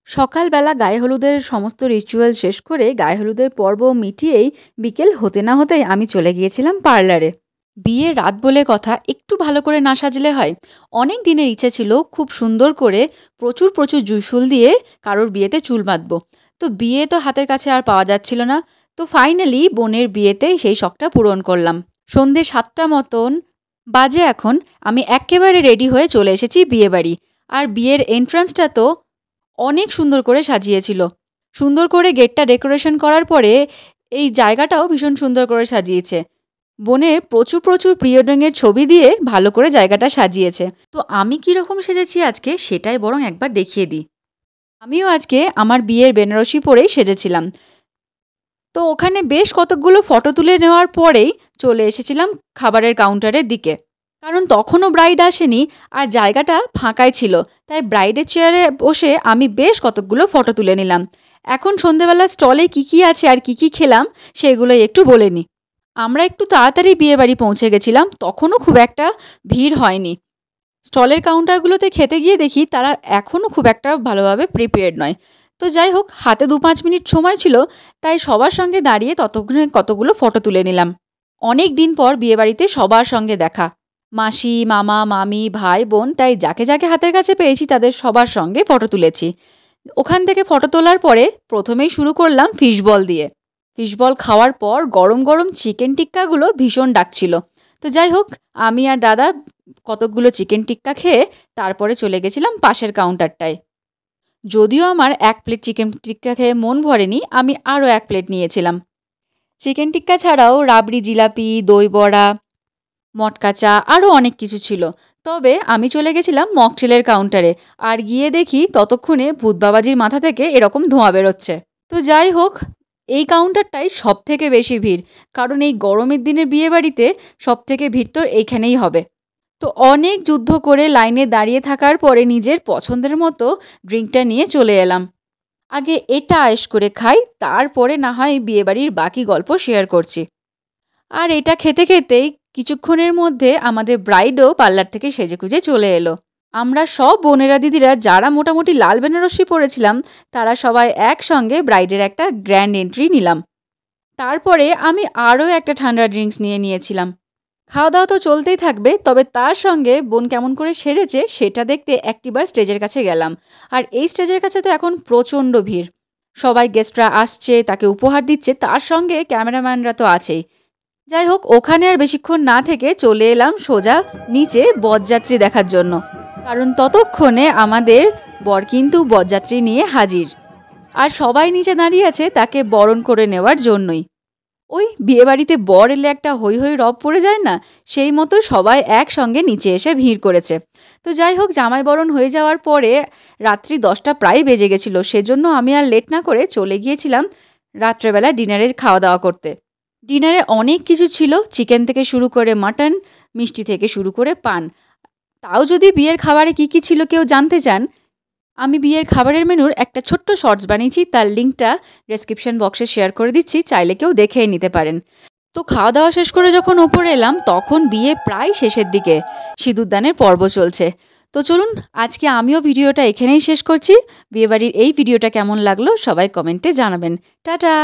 সকালবেলা গায়ে হলুদের সমস্ত রিচুয়াল শেষ করে গায়ে হলুদের পর্ব মিটিয়েই বিকেল হতে না হতেই আমি চলে গিয়েছিলাম পার্লারে। বিয়ের রাত বলে কথা, একটু ভালো করে না সাজলে হয়? অনেক দিনের ইচ্ছে ছিল খুব সুন্দর করে প্রচুর প্রচুর জুঁই ফুল দিয়ে কারোর বিয়েতে চুল বাঁধবো। তো বিয়ে তো হাতের কাছে আর পাওয়া যাচ্ছিল না। তো ফাইনালি বোনের বিয়েতে সেই শখটা পূরণ করলাম। সন্ধে 7টা মতন বাজে এখন। আমি একেবারে রেডি হয়ে চলে এসেছি বিয়েবাড়ি। আর বিয়ের এন্ট্রান্সটা তো অনেক সুন্দর করে সাজিয়েছিল। সুন্দর করে গেটটা ডেকোরেশন করার পরে এই জায়গাটাও ভীষণ সুন্দর করে সাজিয়েছে। বোনের প্রচুর প্রচুর প্রিয় রঙের ছবি দিয়ে ভালো করে জায়গাটা সাজিয়েছে। তো আমি কীরকম সেজেছি আজকে সেটাই বরং একবার দেখিয়ে দিই। আমিও আজকে আমার বিয়ের বেনারসি পরেই সেজেছিলাম। তো ওখানে বেশ কতকগুলো ফটো তুলে নেওয়ার পরেই চলে এসেছিলাম খাবারের কাউন্টারের দিকে, কারণ তখনও ব্রাইড আসেনি আর জায়গাটা ফাঁকাই ছিল। তাই ব্রাইডের চেয়ারে বসে আমি বেশ কতকগুলো ফটো তুলে নিলাম। এখন সন্ধেবেলা স্টলে কী আছে আর কী খেলাম সেগুলোই একটু বলে নিই। আমরা একটু তাড়াতাড়ি বিয়েবাড়ি পৌঁছে গেছিলাম, তখনও খুব একটা ভিড় হয়নি। স্টলের কাউন্টারগুলোতে খেতে গিয়ে দেখি তারা এখনও খুব একটা ভালোভাবে প্রিপেয়ার্ড নয়। তো যাই হোক, হাতে 2-5 মিনিট সময় ছিল, তাই সবার সঙ্গে দাঁড়িয়ে ততক্ষণে কতগুলো ফটো তুলে নিলাম। অনেক দিন পর বিয়েবাড়িতে সবার সঙ্গে দেখা, মাসি, মামা, মামি, ভাই, বোন, তাই যাকে যাকে হাতের কাছে পেয়েছি তাদের সবার সঙ্গে ফটো তুলেছি। ওখান থেকে ফটো তোলার পরে প্রথমেই শুরু করলাম ফিশবল দিয়ে। ফিশবল খাওয়ার পর গরম গরম চিকেন টিক্কাগুলো ভীষণ ডাকছিল। তো যাই হোক, আমি আর দাদা কতকগুলো চিকেন টিক্কা খেয়ে তারপরে চলে গেছিলাম পাশের কাউন্টারটায়। যদিও আমার 1 প্লেট চিকেন টিক্কা খেয়ে মন ভরেনি, আমি আরও 1 প্লেট নিয়েছিলাম। চিকেন টিক্কা ছাড়াও রাবড়ি, জিলাপি, দই বড়া, মটকা চা, আরও অনেক কিছু ছিল। তবে আমি চলে গেছিলাম মকটেলের কাউন্টারে, আর গিয়ে দেখি ততক্ষণে ভূত বাবাজির মাথা থেকে এরকম ধোঁয়া বেরোচ্ছে। তো যাই হোক, এই কাউন্টারটাই সব থেকে বেশি ভিড়, কারণ এই গরমের দিনের বিয়েবাড়িতে সব থেকে ভিড় তো এইখানেই হবে। তো অনেক যুদ্ধ করে লাইনে দাঁড়িয়ে থাকার পরে নিজের পছন্দের মতো ড্রিঙ্কটা নিয়ে চলে এলাম। আগে এটা আয়েশ করে খাই, তারপরে না হয় বিয়েবাড়ির বাকি গল্প শেয়ার করছি। আর এটা খেতে খেতেই কিছুক্ষণের মধ্যে আমাদের ব্রাইডও পার্লার থেকে সেজেগুজে চলে এলো। আমরা সব বোনেরা দিদিরা যারা মোটামুটি লাল বেনারসি পরেছিলাম তারা সবাই একসঙ্গে ব্রাইডের একটা গ্র্যান্ড এন্ট্রি নিলাম। তারপরে আমি আরও একটা ঠান্ডা ড্রিঙ্কস নিয়েছিলাম। খাওয়া দাওয়া তো চলতেই থাকবে, তবে তার সঙ্গে বোন কেমন করে সেজেছে সেটা দেখতে একটিবার স্টেজের কাছে গেলাম। আর এই স্টেজের কাছে তো এখন প্রচণ্ড ভিড়। সবাই গেস্টরা আসছে, তাকে উপহার দিচ্ছে, তার সঙ্গে ক্যামেরাম্যানরা তো আছেই। যাই হোক, ওখানে আর বেশিক্ষণ না থেকে চলে এলাম সোজা নিচে বরযাত্রী দেখার জন্য, কারণ ততক্ষণে আমাদের বর কিন্তু বরযাত্রী নিয়ে হাজির। আর সবাই নিচে দাঁড়িয়ে আছে তাকে বরণ করে নেওয়ার জন্যই। ওই বিয়েবাড়িতে বর এলে একটা হৈ হৈ রব পড়ে যায় না, সেই মতো সবাই একসঙ্গে নিচে এসে ভিড় করেছে। তো যাই হোক, জামাই বরণ হয়ে যাওয়ার পরে রাত্রি 10টা প্রায় বেজে গেছিলো, সেজন্য আমি আর লেট না করে চলে গিয়েছিলাম রাত্রেবেলা ডিনারে খাওয়া দাওয়া করতে। ডিনারে অনেক কিছু ছিল, চিকেন থেকে শুরু করে মাটন, মিষ্টি থেকে শুরু করে পান। তাও যদি বিয়ের খাবারে কী ছিল কেউ জানতে চান, আমি বিয়ের খাবারের মেনুর একটা ছোট্ট শর্টস বানিয়েছি, তার লিঙ্কটা ডেসক্রিপশন বক্সে শেয়ার করে দিচ্ছি, চাইলে কেউ দেখে নিতে পারেন। তো খাওয়া দাওয়া শেষ করে যখন ওপরে এলাম তখন বিয়ে প্রায় শেষের দিকে, সিঁদুরদানের পর্ব চলছে। তো চলুন, আজকে আমিও ভিডিওটা এখানেই শেষ করছি। বিয়েবাড়ির এই ভিডিওটা কেমন লাগলো সবাই কমেন্টে জানাবেন। টাটা।